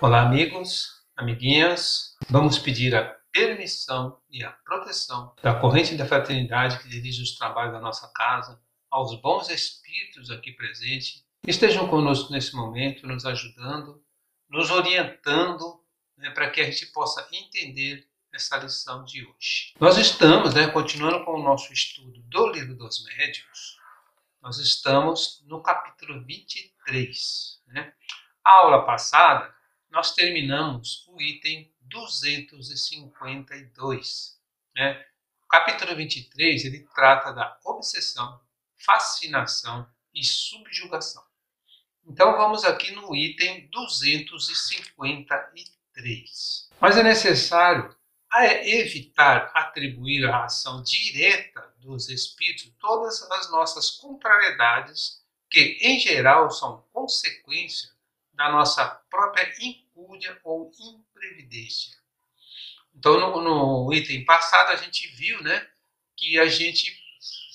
Olá, amigos, amiguinhas. Vamos pedir a permissão e a proteção da corrente da fraternidade que dirige os trabalhos da nossa casa, aos bons espíritos aqui presentes, que estejam conosco nesse momento, nos ajudando, nos orientando, para que a gente possa entender essa lição de hoje. Nós estamos, continuando com o nosso estudo do Livro dos Médiuns, nós estamos no capítulo 23. A aula passada, nós terminamos o item 252. O capítulo 23 ele trata da obsessão, fascinação e subjugação. Então vamos aqui no item 253. Mas é necessário evitar atribuir à ação direta dos espíritos todas as nossas contrariedades, que em geral são consequência da nossa própria incúria ou imprevidência. Então, no item passado, a gente viu, que a gente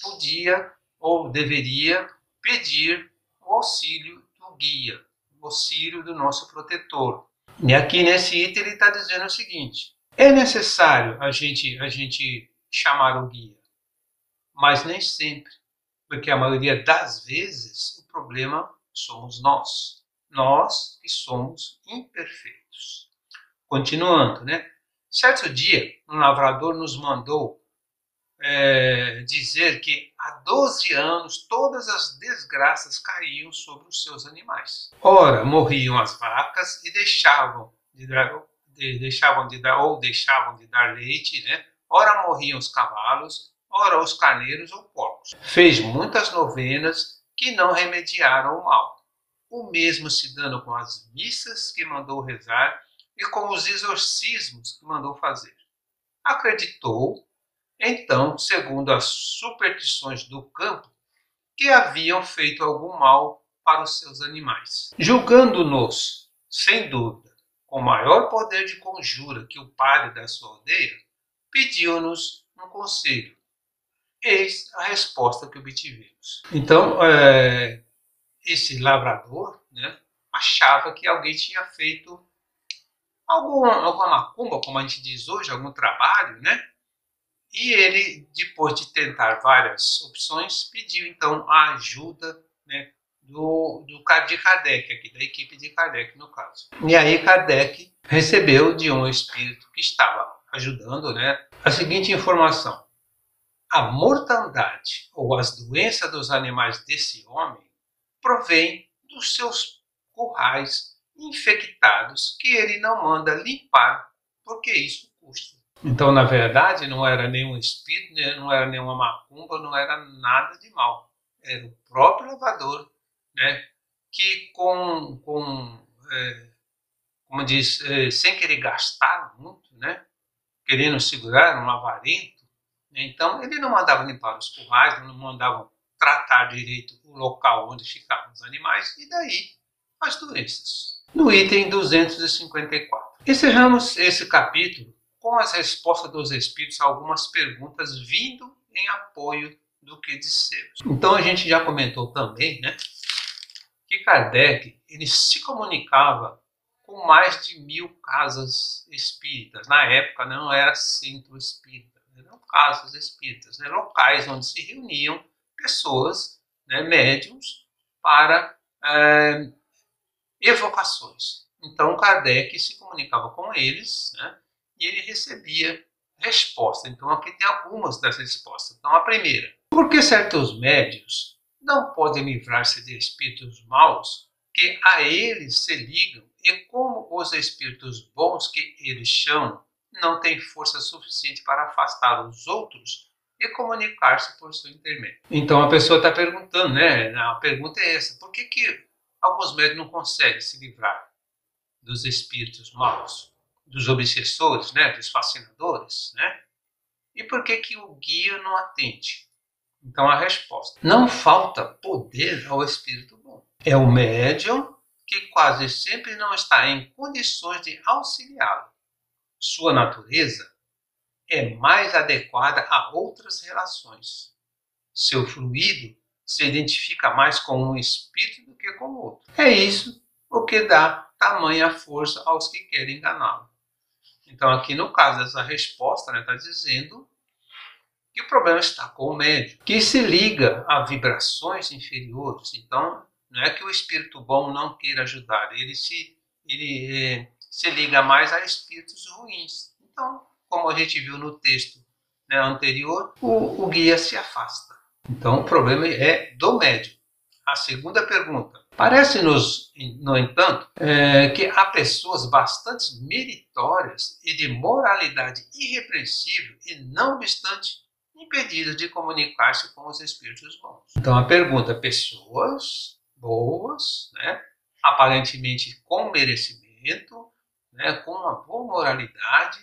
podia ou deveria pedir o auxílio do guia, o auxílio do nosso protetor. E aqui nesse item ele está dizendo o seguinte: é necessário a gente chamar o guia, mas nem sempre, porque a maioria das vezes o problema somos nós. Nós que somos imperfeitos. Continuando, certo dia, um lavrador nos mandou dizer que há 12 anos todas as desgraças caíam sobre os seus animais. Ora, morriam as vacas e deixavam de dar leite, Ora morriam os cavalos, ora os carneiros ou porcos. Fez muitas novenas que não remediaram o mal. O mesmo se dando com as missas que mandou rezar e com os exorcismos que mandou fazer. Acreditou, então, segundo as superstições do campo, que haviam feito algum mal para os seus animais. Julgando-nos, sem dúvida, com maior poder de conjura que o padre da sua aldeia, pediu-nos um conselho. Eis a resposta que obtivemos. Então, esse lavrador, achava que alguém tinha feito alguma macumba, como a gente diz hoje, algum trabalho, E ele, depois de tentar várias opções, pediu então a ajuda, de Kardec, aqui, da equipe de Kardec, no caso. E aí Kardec recebeu de um espírito que estava ajudando, a seguinte informação: a mortandade ou as doenças dos animais desse homem provém dos seus currais infectados que ele não manda limpar, porque isso custa. Então, na verdade, não era nenhum espírito, não era nenhuma macumba, não era nada de mal. Era o próprio lavador, que como diz, sem querer gastar muito, querendo segurar, um avarento, então ele não mandava limpar os currais, não mandava tratar direito o local onde ficavam os animais, e daí as doenças. No item 254. Encerramos esse capítulo com as respostas dos espíritos a algumas perguntas vindo em apoio do que dissemos. Então a gente já comentou também, que Kardec ele se comunicava com mais de 1000 casas espíritas. Na época não era centro espírita, eram casas espíritas, locais onde se reuniam pessoas, médiums, para evocações. Então Kardec se comunicava com eles, e ele recebia resposta. Então aqui tem algumas das respostas. Então a primeira: por que certos médiuns não podem livrar-se de espíritos maus que a eles se ligam, e como os espíritos bons que eles chamam não têm força suficiente para afastar os outros e comunicar-se por seu intermédio? Então a pessoa está perguntando, a pergunta é essa: por que alguns médiuns não conseguem se livrar dos espíritos maus, dos obsessores, dos fascinadores, E por que o guia não atende? Então a resposta: não falta poder ao espírito bom. É o médium que quase sempre não está em condições de auxiliá-lo. Sua natureza é mais adequada a outras relações. Seu fluido se identifica mais com um espírito do que com outro. É isso o que dá tamanha força aos que querem enganá-lo. Então, aqui no caso dessa resposta, está dizendo que o problema está com o médium, que se liga a vibrações inferiores. Então, não é que o espírito bom não queira ajudar, ele se liga mais a espíritos ruins. Então, como a gente viu no texto, né, anterior, o guia se afasta. Então, o problema é do médium. A segunda pergunta. Parece-nos, no entanto, que há pessoas bastante meritórias e de moralidade irrepreensível e, não obstante, impedidas de comunicar-se com os espíritos bons. Então, a pergunta: pessoas boas, né, aparentemente com merecimento, né, com uma boa moralidade,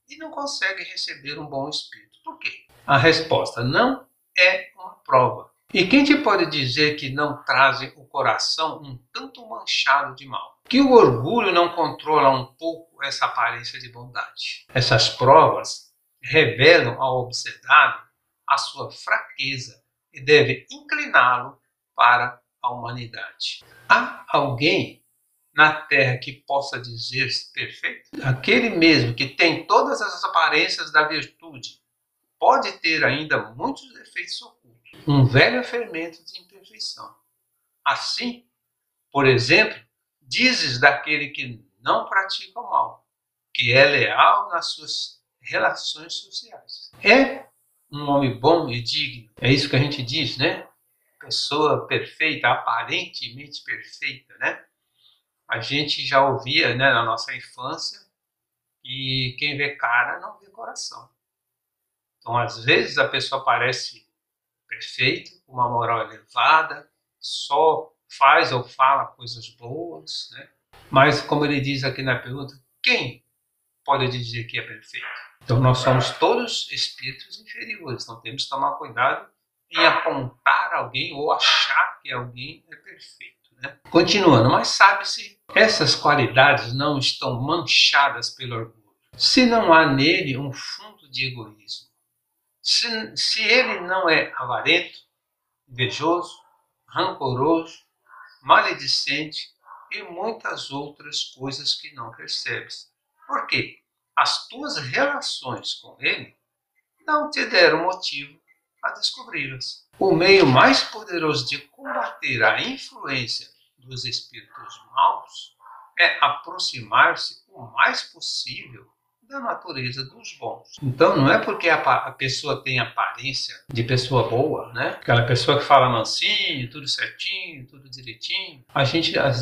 e não conseguem receber um bom espírito. Por quê? A resposta: não é uma prova. E quem te pode dizer que não trazem o coração um tanto manchado de mal? Que o orgulho não controla um pouco essa aparência de bondade? Essas provas revelam ao obsedado a sua fraqueza e devem incliná-lo para a humanidade. Há alguém na Terra que possa dizer-se perfeito? Aquele mesmo que tem todas as aparências da virtude pode ter ainda muitos defeitos ocultos, um velho fermento de imperfeição. Assim, por exemplo, dizes daquele que não pratica o mal, que é leal nas suas relações sociais. É um homem bom e digno. É isso que a gente diz, né? Pessoa perfeita, aparentemente perfeita, né? A gente já ouvia, né, na nossa infância, que quem vê cara não vê coração. Então, às vezes, a pessoa parece perfeita, com uma moral elevada, só faz ou fala coisas boas, né? Mas, como ele diz aqui na pergunta, quem pode dizer que é perfeito? Então, nós somos todos espíritos inferiores, então temos que tomar cuidado em apontar alguém ou achar que alguém é perfeito, né? Continuando, mas sabe-se, essas qualidades não estão manchadas pelo orgulho, se não há nele um fundo de egoísmo. Se ele não é avarento, invejoso, rancoroso, maledicente e muitas outras coisas que não percebes. Por quê? As tuas relações com ele não te deram motivo a descobri-las. O meio mais poderoso de combater a influência dos espíritos maus é aproximar-se o mais possível da natureza dos bons. Então, não é porque a pessoa tem aparência de pessoa boa, né? Aquela pessoa que fala mansinho, tudo certinho, tudo direitinho. Às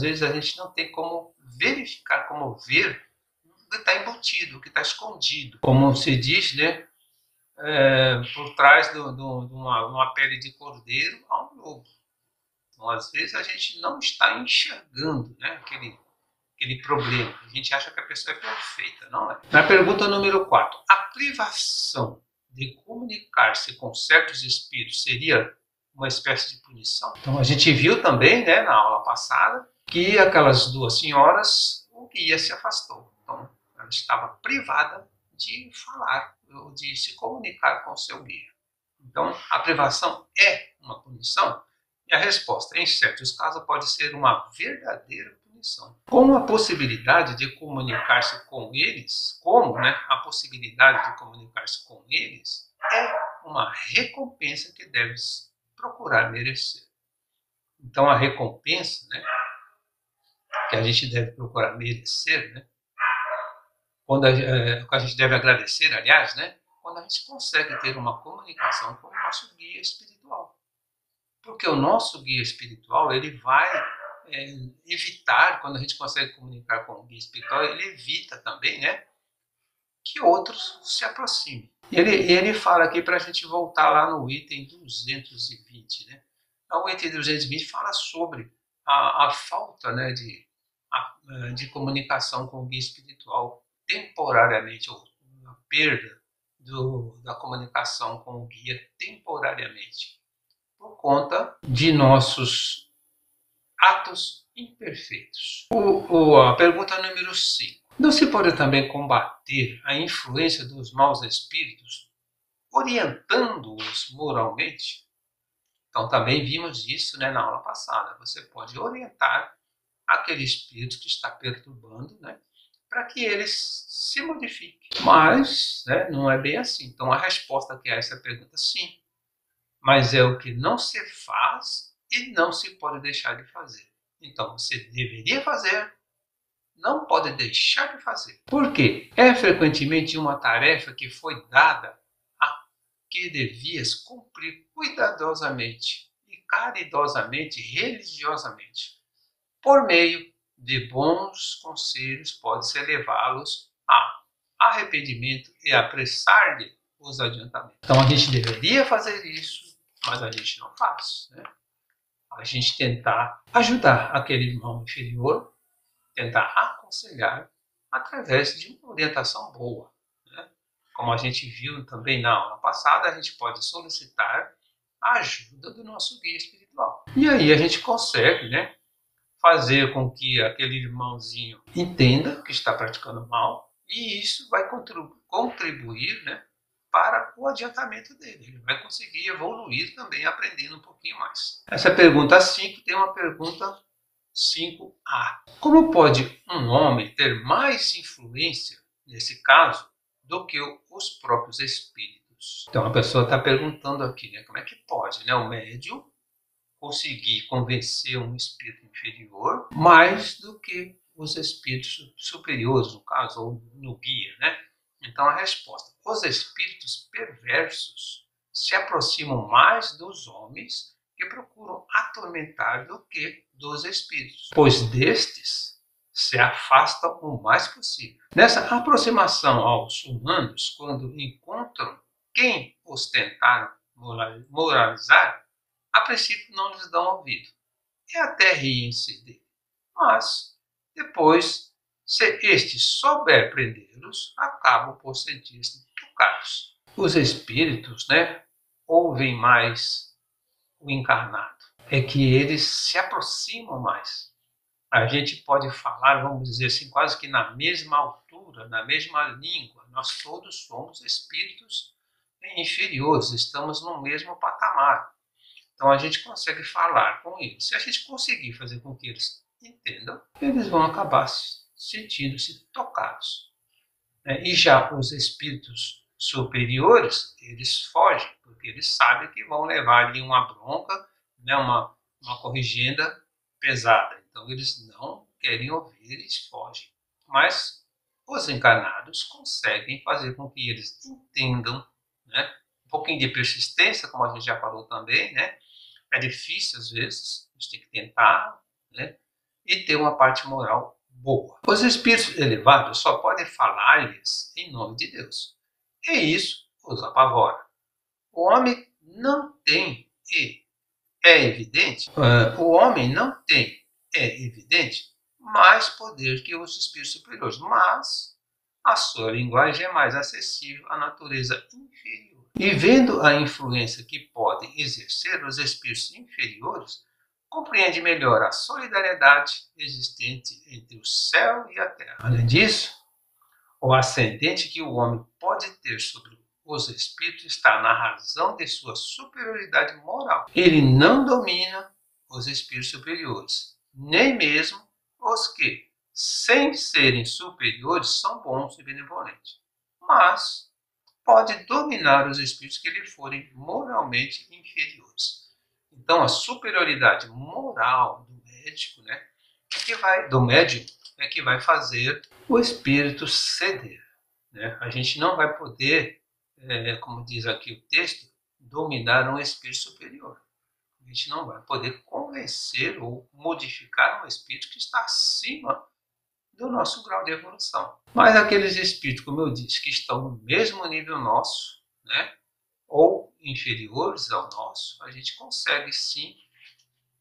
vezes, a gente não tem como verificar, como ver o que está embutido, o que está escondido. Como se diz, né? Por trás de uma pele de cordeiro há um lobo. Então, às vezes, a gente não está enxergando, né, aquele problema. A gente acha que a pessoa é perfeita, não é? Na pergunta número 4, a privação de comunicar-se com certos espíritos seria uma espécie de punição? Então, a gente viu também, né, na aula passada, que aquelas duas senhoras, o guia se afastou. Então, ela estava privada de falar, ou de se comunicar com o seu guia. Então, a privação é uma punição? E a resposta, em certos casos, pode ser uma verdadeira punição. Com a possibilidade de comunicar-se com eles, a possibilidade de comunicar-se com eles é uma recompensa que deves procurar merecer. Então, a recompensa, né, que a gente deve procurar merecer, né, quando a gente deve agradecer, aliás, né, quando a gente consegue ter uma comunicação com o nosso guia espiritual. Porque o nosso guia espiritual, ele vai evitar, quando a gente consegue comunicar com o guia espiritual, ele evita também, né, que outros se aproximem. Ele fala aqui para a gente voltar lá no item 220. Né? O item 220 fala sobre a falta, né, de comunicação com o guia espiritual temporariamente, ou a perda da comunicação com o guia temporariamente, por conta de nossos atos imperfeitos. A pergunta número 5. Não se pode também combater a influência dos maus espíritos orientando-os moralmente? Então, também vimos isso, né, na aula passada. Você pode orientar aquele espírito que está perturbando, né, para que ele se modifique. Mas, né, não é bem assim. Então a resposta que a essa pergunta, sim. Mas é o que não se faz e não se pode deixar de fazer. Então você deveria fazer, não pode deixar de fazer. Por quê? É frequentemente uma tarefa que foi dada a que devias cumprir cuidadosamente e caridosamente, religiosamente. Por meio de bons conselhos, pode-se levá-los a arrependimento e apressar-lhe os adiantamentos. Então a gente deveria fazer isso, mas a gente não faz, né? A gente tentar ajudar aquele irmão inferior, tentar aconselhar através de uma orientação boa, né? Como a gente viu também na aula passada, a gente pode solicitar a ajuda do nosso guia espiritual. E aí a gente consegue, né, fazer com que aquele irmãozinho entenda que está praticando mal, e isso vai contribuir, né, para o adiantamento dele. Ele vai conseguir evoluir também, aprendendo um pouquinho mais. Essa pergunta 5 tem uma pergunta 5A. Como pode um homem ter mais influência, nesse caso, do que os próprios espíritos? Então a pessoa está perguntando aqui, né, como é que pode, né, o médium conseguir convencer um espírito inferior mais do que os espíritos superiores, no caso, ou no guia, né? Então a resposta: os espíritos perversos se aproximam mais dos homens que procuram atormentar do que dos espíritos, pois destes se afastam o mais possível. Nessa aproximação aos humanos, quando encontram quem os tentaram moralizar, a princípio não lhes dão ouvido e até riem-se dele. Mas, depois, se este souber prendê-los, acabam por sentir-se tocados. Os espíritos, né, ouvem mais o encarnado. É que eles se aproximam mais. A gente pode falar, vamos dizer assim, quase que na mesma altura, na mesma língua. Nós todos somos espíritos inferiores, estamos no mesmo patamar. Então a gente consegue falar com eles. Se a gente conseguir fazer com que eles entendam, eles vão acabar sentindo-se tocados. E já os espíritos superiores, eles fogem, porque eles sabem que vão levar ali uma bronca, né, uma corrigenda pesada. Então eles não querem ouvir, eles fogem. Mas os encarnados conseguem fazer com que eles entendam, né, um pouquinho de persistência, como a gente já falou também, né? É difícil às vezes, a gente tem que tentar, né? E ter uma parte moral boa. Os espíritos elevados só podem falar-lhes em nome de Deus. E isso os apavora. O homem não tem, e é evidente, é evidente, mais poder que os espíritos superiores, mas a sua linguagem é mais acessível à natureza inferior. E vendo a influência que podem exercer os espíritos inferiores, compreende melhor a solidariedade existente entre o céu e a terra. Além disso, o ascendente que o homem pode ter sobre os espíritos está na razão de sua superioridade moral. Ele não domina os espíritos superiores, nem mesmo os que, sem serem superiores, são bons e benevolentes. Mas pode dominar os espíritos que lhe forem moralmente inferiores. Então, a superioridade moral do médico, né, do médium, é que vai fazer o espírito ceder. Né? A gente não vai poder, como diz aqui o texto, dominar um espírito superior. A gente não vai poder convencer ou modificar um espírito que está acima do nosso grau de evolução. Mas aqueles espíritos, como eu disse, que estão no mesmo nível nosso, né, ou inferiores ao nosso, a gente consegue sim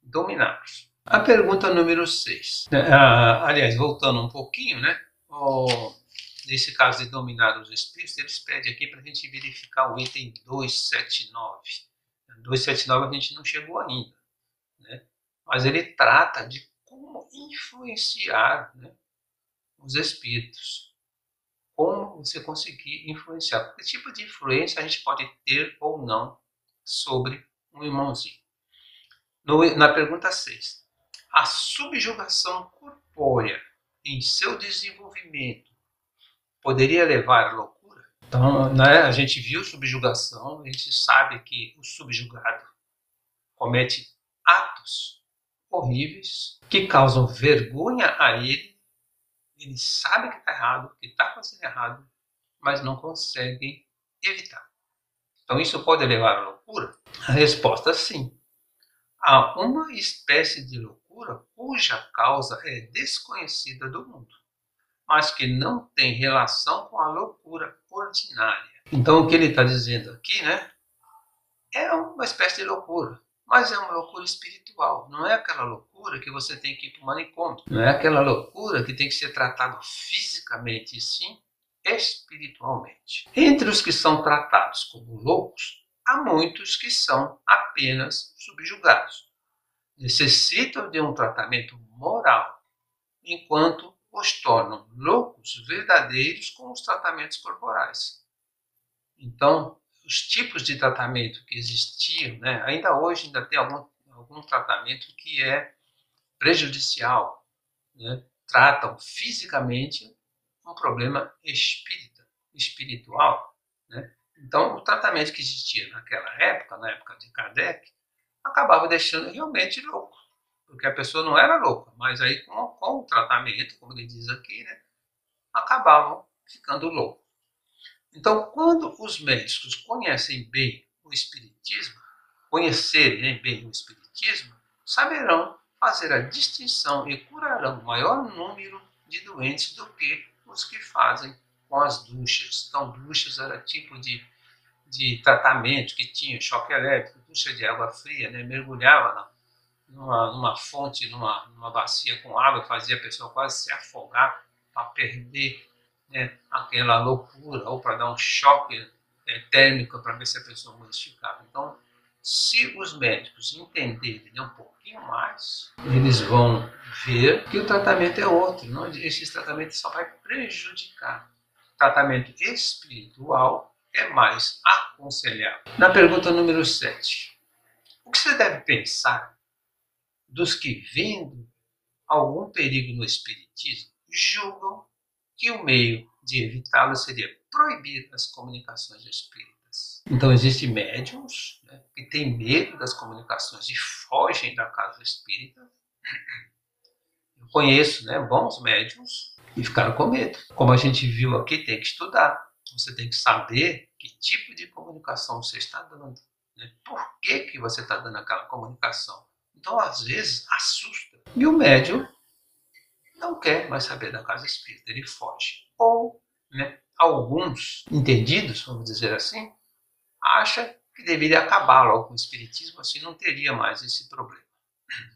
dominá-los. A pergunta número 6. Aliás, voltando um pouquinho, né, nesse caso de dominar os espíritos, eles pedem aqui para a gente verificar o item 279. 279 a gente não chegou ainda, né, mas ele trata de como influenciar, né, os espíritos. Como você conseguir influenciar? Que tipo de influência a gente pode ter ou não sobre um irmãozinho? Na pergunta 6. A subjugação corpórea em seu desenvolvimento poderia levar à loucura? Então, né, a gente viu subjugação, a gente sabe que o subjugado comete atos horríveis que causam vergonha a ele. Ele sabe que está errado, que está fazendo errado, mas não consegue evitar. Então isso pode levar à loucura? A resposta é sim. Há uma espécie de loucura cuja causa é desconhecida do mundo, mas que não tem relação com a loucura ordinária. Então o que ele está dizendo aqui, né, é uma espécie de loucura, mas é uma loucura espiritual. Não é aquela loucura que você tem que ir para o manicômio. Não é aquela loucura que tem que ser tratado fisicamente, e sim espiritualmente. Entre os que são tratados como loucos, há muitos que são apenas subjugados. Necessitam de um tratamento moral, enquanto os tornam loucos verdadeiros com os tratamentos corporais. Então, os tipos de tratamento que existiam, né, ainda hoje ainda tem algum tratamento que é prejudicial, né, tratam fisicamente um problema espiritual. Né? Então, o tratamento que existia naquela época, na época de Kardec, acabava deixando realmente louco, porque a pessoa não era louca, mas aí com o tratamento, como ele diz aqui, né, acabavam ficando loucos. Então, quando os médicos conhecem bem o espiritismo, conhecerem bem o espiritismo, saberão fazer a distinção e curarão o maior número de doentes do que os que fazem com as duchas. Então, duchas era tipo de tratamento que tinha, choque elétrico, ducha de água fria, né? Mergulhava numa fonte, numa bacia com água, fazia a pessoa quase se afogar para perder, né, aquela loucura, ou para dar um choque térmico para ver se a pessoa modificava. Então, se os médicos entenderem, né, um pouquinho mais, eles vão ver que o tratamento é outro. Não? Esse tratamento só vai prejudicar. O tratamento espiritual é mais aconselhável. Na pergunta número 7, o que você deve pensar dos que, vendo algum perigo no espiritismo, julgam que o meio de evitá-lo seria proibir as comunicações espíritas? Então, existem médiums, né, que têm medo das comunicações e fogem da casa espírita. Eu conheço, né, bons médiums que ficaram com medo. Como a gente viu aqui, tem que estudar. Você tem que saber que tipo de comunicação você está dando. Né? Por que você está dando aquela comunicação? Então, às vezes, assusta. E o médium não quer mais saber da casa espírita, ele foge. Ou, né, alguns entendidos, vamos dizer assim, acham que deveria acabar logo com o espiritismo, assim não teria mais esse problema.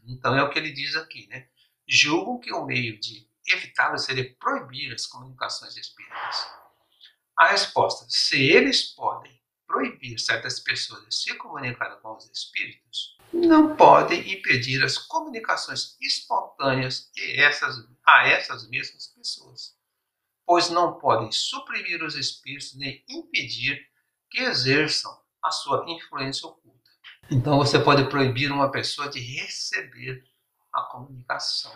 Então é o que ele diz aqui, né? Julgam que o meio de evitá-lo seria proibir as comunicações espíritas. A resposta: se eles podem proibir certas pessoas de se comunicarem com os espíritos, não podem impedir as comunicações espontâneas a essas mesmas pessoas, pois não podem suprimir os espíritos nem impedir que exerçam a sua influência oculta. Então você pode proibir uma pessoa de receber a comunicação,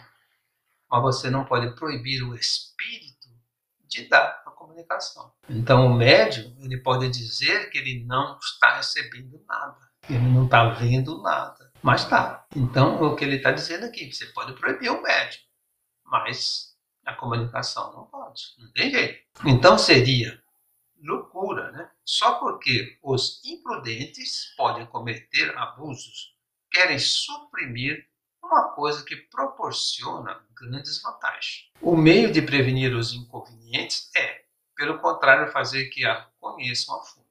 mas você não pode proibir o espírito de dar a comunicação. Então o médium, ele pode dizer que ele não está recebendo nada, ele não está vendo nada, mas está. Então o que ele está dizendo aqui, você pode proibir o médium, mas a comunicação não pode, não tem jeito. Então seria loucura, né? Só porque os imprudentes podem cometer abusos, querem suprimir uma coisa que proporciona grandes vantagens. O meio de prevenir os inconvenientes é, pelo contrário, fazer que a conheçam a fundo.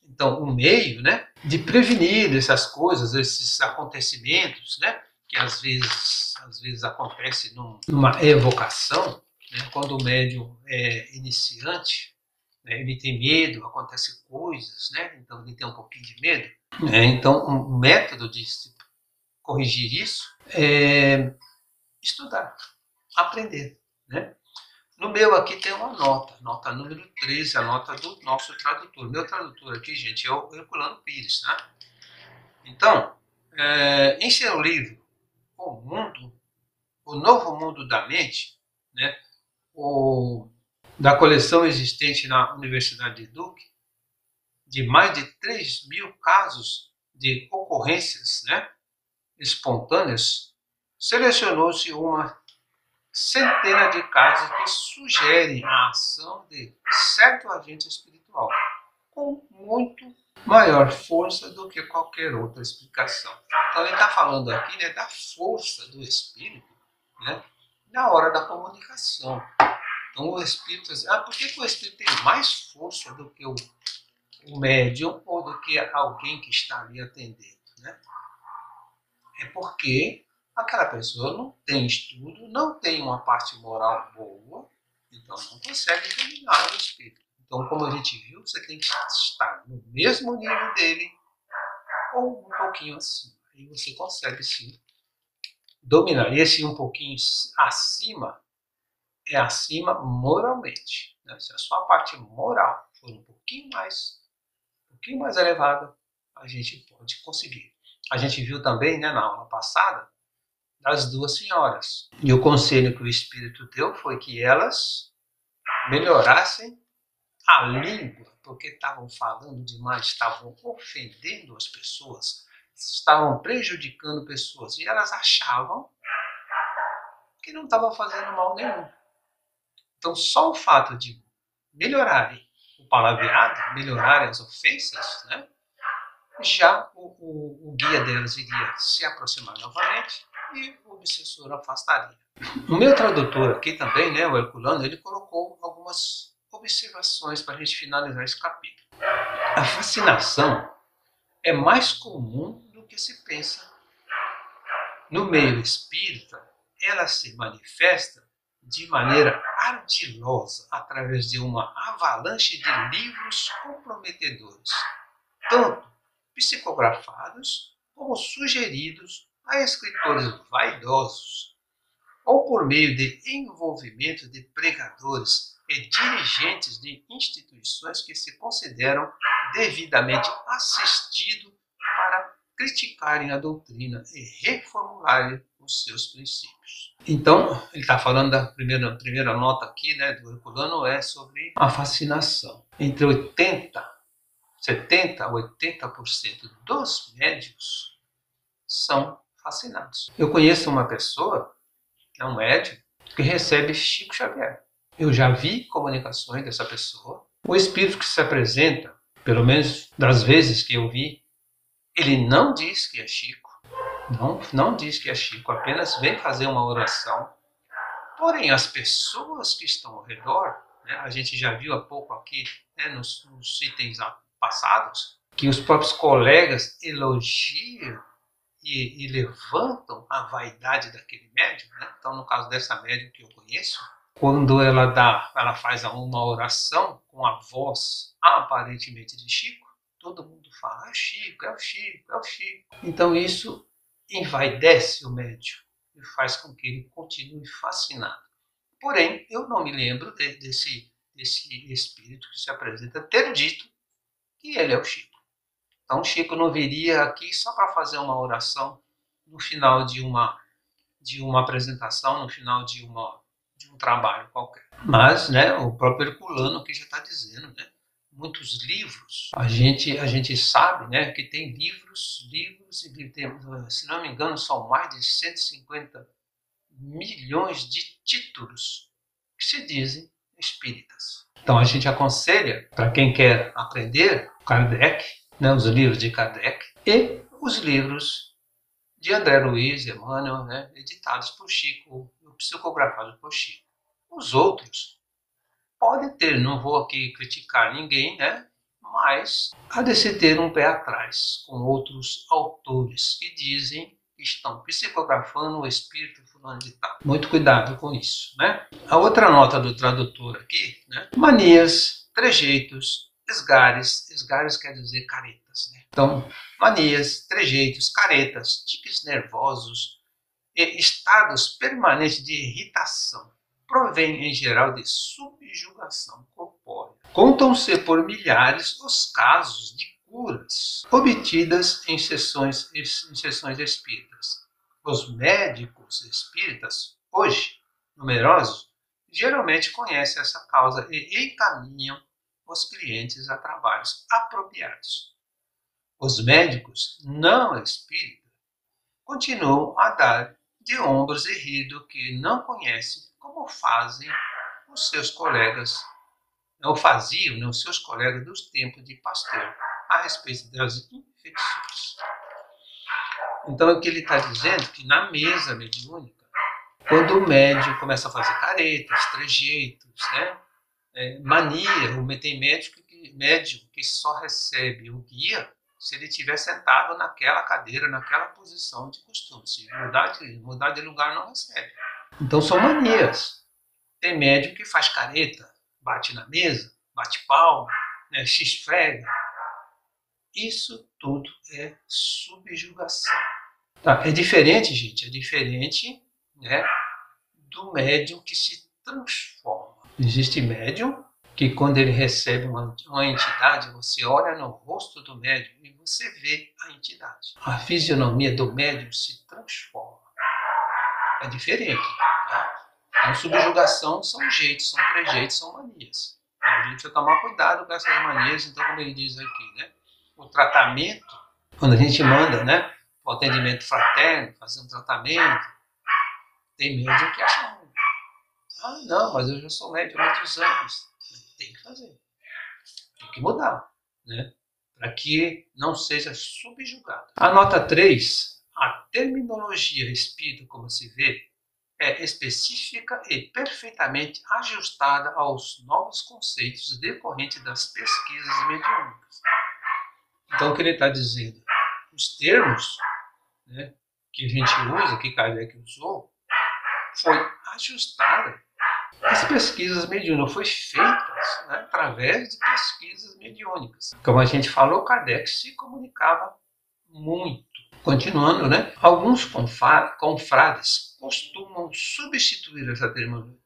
Então, o meio, né, de prevenir essas coisas, esses acontecimentos, né, que às vezes acontece numa evocação, né, quando o médium é iniciante, né, ele tem medo, acontecem coisas, né, então ele tem um pouquinho de medo. Então, um método de corrigir isso é estudar, aprender, né? No meu aqui tem uma nota número 13, a nota do nosso tradutor. Meu tradutor aqui, gente, é o Herculano Pires, né? Então, em seu livro, o mundo, o novo mundo da mente, né, da coleção existente na Universidade de Duke, de mais de 3.000 casos de ocorrências, né, espontâneas, selecionou-se uma centena de casos que sugerem a ação de certo agente espiritual, com muito maior força do que qualquer outra explicação. Então ele está falando aqui, né, da força do espírito, né, na hora da comunicação. Então o espírito diz, por que o espírito tem mais força do que o médium ou do que alguém que está ali atendendo, né? É porque aquela pessoa não tem estudo, não tem uma parte moral boa, então não consegue dominar o espírito. Então, como a gente viu, você tem que estar no mesmo nível dele ou um pouquinho acima. Aí você consegue sim dominar. E esse um pouquinho acima é acima moralmente, né? Se a sua parte moral for um pouquinho mais elevada, a gente pode conseguir. A gente viu também, né, na aula passada, das duas senhoras. E o conselho que o Espírito deu foi que elas melhorassem a língua, porque estavam falando demais, estavam ofendendo as pessoas, estavam prejudicando pessoas, e elas achavam que não estavam fazendo mal nenhum. Então, só o fato de melhorarem o palavreado, melhorarem as ofensas, né, já o guia delas iria se aproximar novamente e o obsessor afastaria. O meu tradutor aqui também, né, o Herculano, ele colocou algumas observações para a gente finalizar esse capítulo. A fascinação é mais comum do que se pensa. No meio espírita, ela se manifesta de maneira ardilosa através de uma avalanche de livros comprometedores, tanto psicografados como sugeridos a escritores vaidosos, ou por meio de envolvimento de pregadores e dirigentes de instituições que se consideram devidamente assistidos para criticarem a doutrina e reformularem os seus princípios. Então, ele está falando da primeira nota aqui, né, do Herculano, é sobre a fascinação. Entre 70% a 80% dos médiuns são fascinados. Eu conheço uma pessoa, um médium, que recebe Chico Xavier. Eu já vi comunicações dessa pessoa. O espírito que se apresenta, pelo menos das vezes que eu vi, ele não diz que é Chico. Não diz que é Chico, apenas vem fazer uma oração. Porém, as pessoas que estão ao redor, né, a gente já viu há pouco aqui, né, nos itens passados, que os próprios colegas elogiam e levantam a vaidade daquele médium, né? Então, no caso dessa médium que eu conheço, quando ela faz uma oração com a voz aparentemente de Chico, todo mundo fala, é o Chico, é o Chico, é o Chico. Então isso envaidece o médium e faz com que ele continue fascinado. Porém, eu não me lembro desse espírito que se apresenta ter dito que ele é o Chico. Então, Chico não viria aqui só para fazer uma oração no final de uma apresentação, no final de um trabalho qualquer. Mas, né, o próprio Herculano que já está dizendo, né, muitos livros, a gente sabe, né, que tem livros e livros, se não me engano, são mais de 150 milhões de títulos que se dizem espíritas. Então, a gente aconselha, para quem quer aprender, Kardec, né, os livros de Kardec e os livros de André Luiz, Emmanuel, né, editados por Chico, psicografados por Chico. Os outros podem ter, não vou aqui criticar ninguém, né, mas há de se ter um pé atrás com outros autores que dizem que estão psicografando o espírito fulano de tal. Muito cuidado com isso, né? A outra nota do tradutor aqui, né, manias, trejeitos, esgares quer dizer caretas, né? Então, manias, trejeitos, caretas, tiques nervosos e estados permanentes de irritação provêm, em geral, de subjugação corpórea. Contam-se por milhares os casos de curas obtidas em sessões espíritas, Os médicos espíritas, hoje numerosos, geralmente conhecem essa causa e encaminham os clientes a trabalhos apropriados. Os médicos não espíritas continuam a dar de ombros e rir do que não conhecem, como fazem os seus colegas, ou faziam, né, os seus colegas dos tempos de Pasteur, a respeito das infecções. Então, o que ele está dizendo é que na mesa mediúnica, quando o médium começa a fazer caretas, trejeitos, né, mania, tem médium que só recebe o guia se ele estiver sentado naquela cadeira, naquela posição de costume. Se mudar de lugar, não recebe. Então, são manias. Tem médium que faz careta, bate na mesa, bate palma, né, se esfrega. Isso tudo é subjugação. Tá? É diferente, gente, é diferente, né, do médium que se transforma. Existe médium que quando ele recebe uma entidade, você olha no rosto do médium e você vê a entidade. A fisionomia do médium se transforma. É diferente. Tá? Então, subjugação são jeitos, são trejeitos, são manias. Então, a gente precisa tomar cuidado com essas manias. Então, como ele diz aqui, né, o tratamento, quando a gente manda, né, o atendimento fraterno, fazer um tratamento, tem médium que acha ruim. Ah, não, mas eu já sou médium há muitos anos. Tem que fazer. Tem que mudar, né? Para que não seja subjugado. A nota 3, a terminologia espírita, como se vê, é específica e perfeitamente ajustada aos novos conceitos decorrentes das pesquisas mediúnicas. Então, o que ele está dizendo? Os termos, né, que a gente usa, que Kardec usou, foi ajustada às pesquisas mediúnicas, foi feitas, né, através de pesquisas mediúnicas. Como a gente falou, Kardec se comunicava muito. Continuando, né? Alguns confrades costumam substituir essa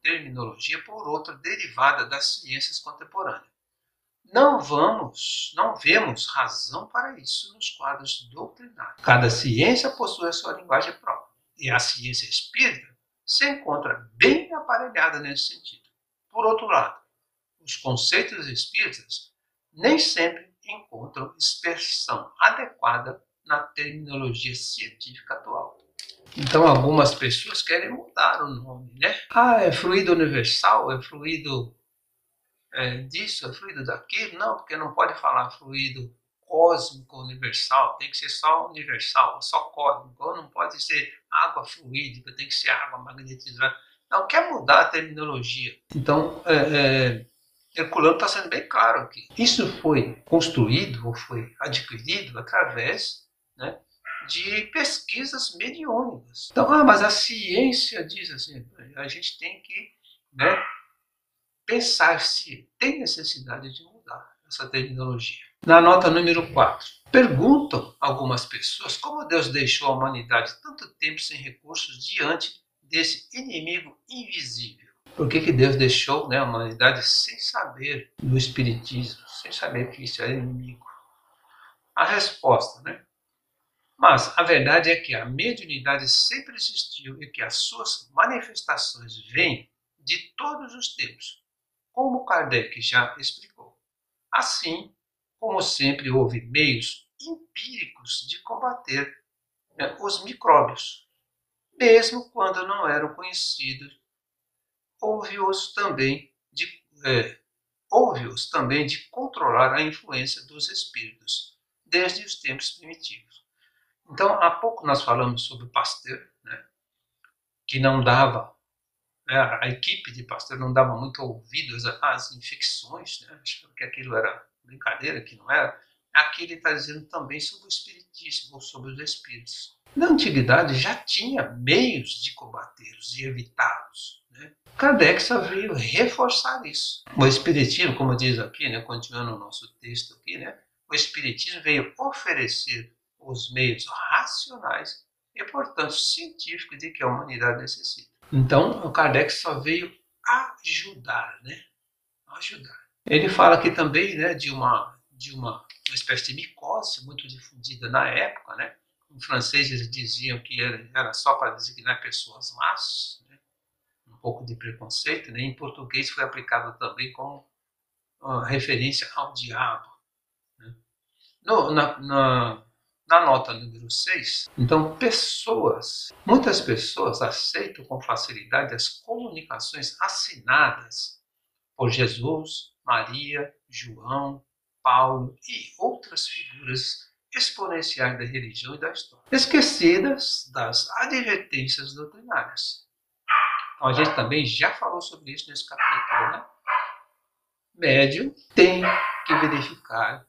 terminologia por outra derivada das ciências contemporâneas. Não vemos razão para isso nos quadros doutrinários. Cada ciência possui a sua linguagem própria. E a ciência espírita se encontra bem aparelhada nesse sentido. Por outro lado, os conceitos espíritas nem sempre encontram expressão adequada na terminologia científica atual. Então, algumas pessoas querem mudar o nome, né? Ah, é fluido universal, é fluido disso, é fluido daquilo. Não, porque não pode falar fluido cósmico universal, tem que ser só universal, só cósmico, ou não pode ser água fluídica, tem que ser água magnetizada. Não, quer mudar a terminologia. Então, Herculano está sendo bem claro aqui. Isso foi construído ou foi adquirido através, né, de pesquisas mediúnicas. Então, mas a ciência diz assim, a gente tem que, né, pensar se tem necessidade de mudar essa terminologia. Na nota número 4, perguntam algumas pessoas como Deus deixou a humanidade tanto tempo sem recursos diante desse inimigo invisível. Por que Deus deixou, né, a humanidade sem saber do espiritismo, sem saber que isso era inimigo? A resposta, né? Mas a verdade é que a mediunidade sempre existiu e que as suas manifestações vêm de todos os tempos, como Kardec já explicou. Assim, como sempre houve meios empíricos de combater, né, os micróbios, mesmo quando não eram conhecidos, houve-os também de controlar a influência dos espíritos, desde os tempos primitivos. Então, há pouco nós falamos sobre Pasteur, né, que não dava, né, a equipe de Pasteur não dava muito ouvidos às infecções, né, achando que aquilo era brincadeira, que não era. Aqui ele está dizendo também sobre o espiritismo, ou sobre os espíritos. Na antiguidade já tinha meios de combatê-los, de evitá-los, né? Kardec só veio reforçar isso. O espiritismo, como diz aqui, né, continuando o nosso texto aqui, né, o espiritismo veio oferecer os meios racionais e, portanto, científicos de que a humanidade necessita. Então, o Kardec só veio ajudar, né? Ajudar. Ele fala aqui também, né, de uma espécie de micose muito difundida na época, né? Em francês eles diziam que era só para designar pessoas más, né? Um pouco de preconceito, né? Em português foi aplicado também como referência ao diabo, né? Na nota número 6, então muitas pessoas aceitam com facilidade as comunicações assinadas por Jesus, Maria, João, Paulo e outras figuras exponenciais da religião e da história, esquecidas das advertências doutrinárias. Então, a gente também já falou sobre isso nesse capítulo, né? Médium tem que verificar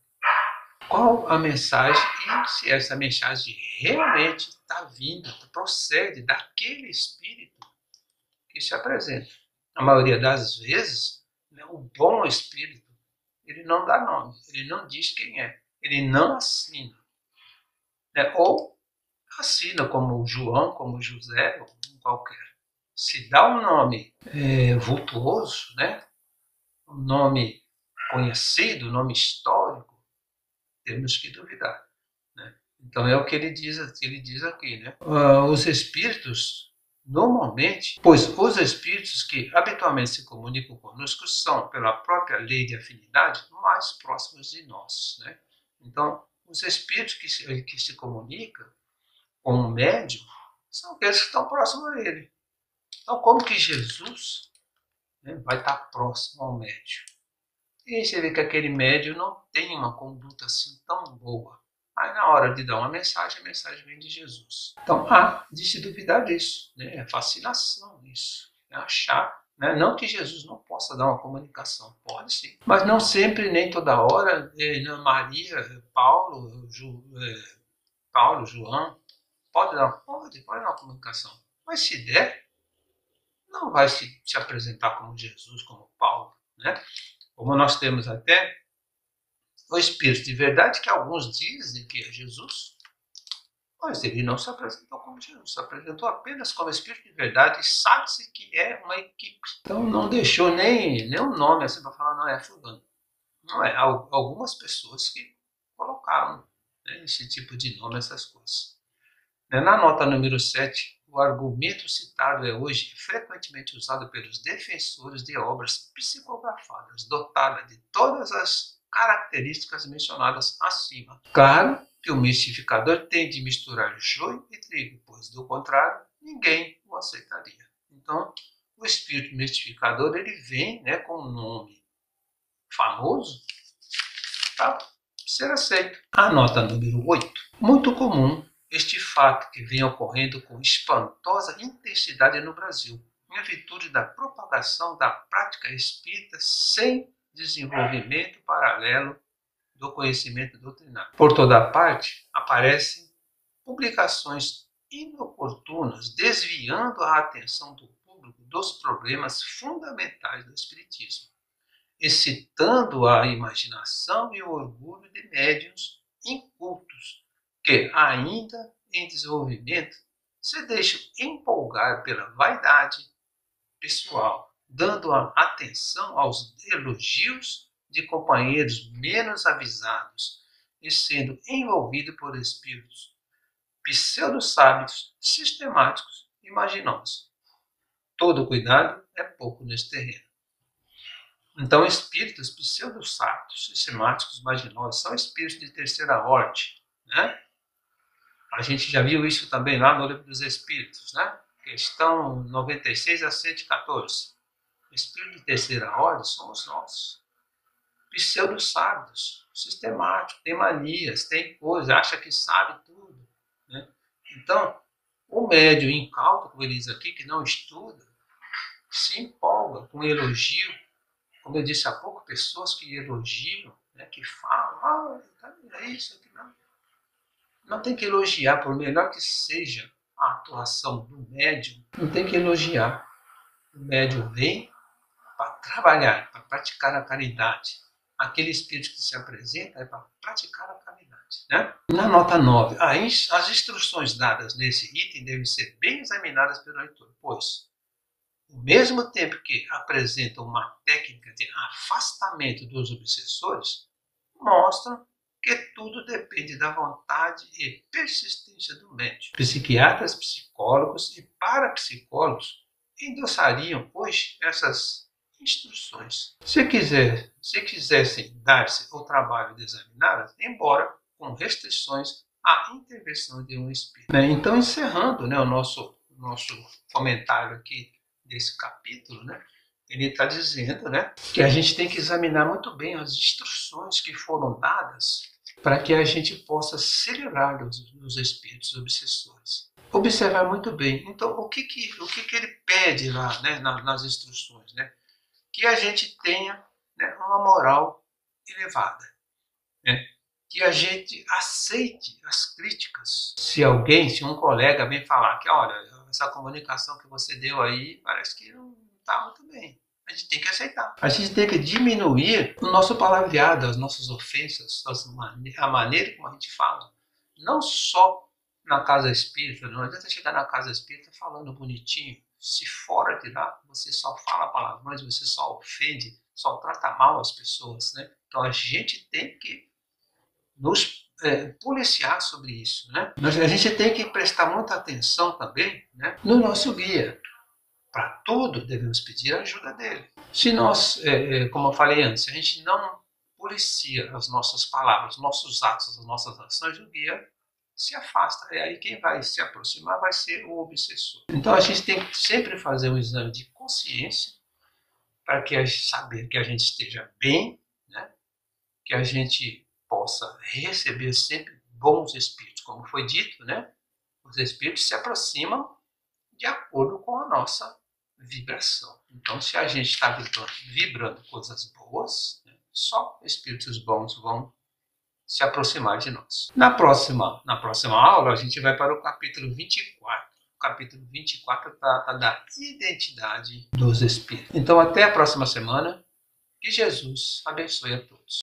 qual a mensagem e se essa mensagem realmente está vindo, procede daquele espírito que se apresenta. A maioria das vezes, né, o bom espírito, ele não dá nome, ele não diz quem é, ele não assina, né? Ou assina como João, como José, ou qualquer. Se dá um nome vultuoso, né? Um nome conhecido, um nome histórico, temos que duvidar, né? Então é o que ele diz aqui, né? Os espíritos, normalmente, pois os espíritos que habitualmente se comunicam conosco são, pela própria lei de afinidade, mais próximos de nós, né? Então, os espíritos que se comunicam com o médium são aqueles que estão próximos a ele. Então, como que Jesus, né, vai estar próximo ao médium? E aí você vê que aquele médium não tem uma conduta assim tão boa. Aí na hora de dar uma mensagem, a mensagem vem de Jesus. Então há de se duvidar disso, né? É fascinação isso. É achar, né? Não que Jesus não possa dar uma comunicação, pode sim. Mas não sempre, nem toda hora, Maria, Paulo, João, pode dar uma comunicação. Mas se der, não vai se apresentar como Jesus, como Paulo, né? Como nós temos até o Espírito de verdade, que alguns dizem que é Jesus, mas ele não se apresentou como Jesus, se apresentou apenas como Espírito de verdade e sabe-se que é uma equipe. Então não deixou nem um nome assim para falar, não é fulano. Não é, algumas pessoas que colocaram, né, esse tipo de nome, essas coisas. Na nota número 7, o argumento citado é hoje frequentemente usado pelos defensores de obras psicografadas, dotadas de todas as características mencionadas acima. Claro que o mistificador tem de misturar joio e trigo, pois, do contrário, ninguém o aceitaria. Então, o espírito mistificador, ele vem, né, com um nome famoso para ser aceito. A nota número 8. Muito comum este fato que vem ocorrendo com espantosa intensidade no Brasil, em virtude da propagação da prática espírita sem desenvolvimento paralelo do conhecimento doutrinário. Por toda parte, aparecem publicações inoportunas, desviando a atenção do público dos problemas fundamentais do espiritismo, excitando a imaginação e o orgulho de médiuns incultos, que, ainda em desenvolvimento, se deixam empolgar pela vaidade pessoal, dando atenção aos elogios de companheiros menos avisados e sendo envolvido por espíritos pseudo-sábios, sistemáticos e imaginosos. Todo cuidado é pouco nesse terreno. Então, espíritos pseudo-sábios, sistemáticos, imaginosos, são espíritos de terceira ordem, né? A gente já viu isso também lá no Livro dos Espíritos, né? Questão 96 a 114. Espíritos de terceira ordem somos nós. Pseudo-sábios, sistemáticos, tem manias, tem coisas, acha que sabe tudo, né? Então, o médium incauto, como ele diz aqui, que não estuda, se empolga com elogio. Como eu disse há pouco, pessoas que elogiam, né, que falam, é isso, aqui não. Não tem que elogiar, por melhor que seja a atuação do médium, não tem que elogiar. O médium vem para trabalhar, para praticar a caridade. Aquele espírito que se apresenta é para praticar a caridade, né? Na nota 9, as instruções dadas nesse item devem ser bem examinadas pelo leitor, pois, ao mesmo tempo que apresentam uma técnica de afastamento dos obsessores, mostram porque tudo depende da vontade e persistência do médico. Psiquiatras, psicólogos e parapsicólogos endossariam hoje essas instruções. Se quisessem dar-se o trabalho de examiná-las, embora com restrições à intervenção de um espírito. Então, encerrando, o nosso comentário aqui desse capítulo, ele está dizendo, que a gente tem que examinar muito bem as instruções que foram dadas para que a gente possa se livrar dos espíritos obsessores. Observar muito bem. Então, o que ele pede lá, nas instruções? Que a gente tenha uma moral elevada, que a gente aceite as críticas. Se um colega vem falar que, olha, essa comunicação que você deu aí parece que não está muito bem, a gente tem que aceitar. A gente tem que diminuir o nosso palavreado, as nossas ofensas, a maneira como a gente fala. Não só na casa espírita, não adianta chegar na casa espírita falando bonitinho. Se fora de lá, você só fala palavrões, você só ofende, só trata mal as pessoas. Então a gente tem que nos policiar sobre isso. A gente tem que prestar muita atenção também no nosso guia. Para tudo devemos pedir a ajuda dele. Se nós, como eu falei antes, a gente não policia as nossas palavras, nossos atos, as nossas ações, o guia se afasta. E aí quem vai se aproximar vai ser o obsessor. Então a gente tem que sempre fazer um exame de consciência para que a gente saber que a gente esteja bem, que a gente possa receber sempre bons espíritos. Como foi dito, os espíritos se aproximam de acordo com a nossa vibração. Então, se a gente está vibrando coisas boas, só espíritos bons vão se aproximar de nós. Na próxima aula, a gente vai para o capítulo 24. O capítulo 24 trata da identidade dos espíritos. Então, até a próxima semana. Que Jesus abençoe a todos.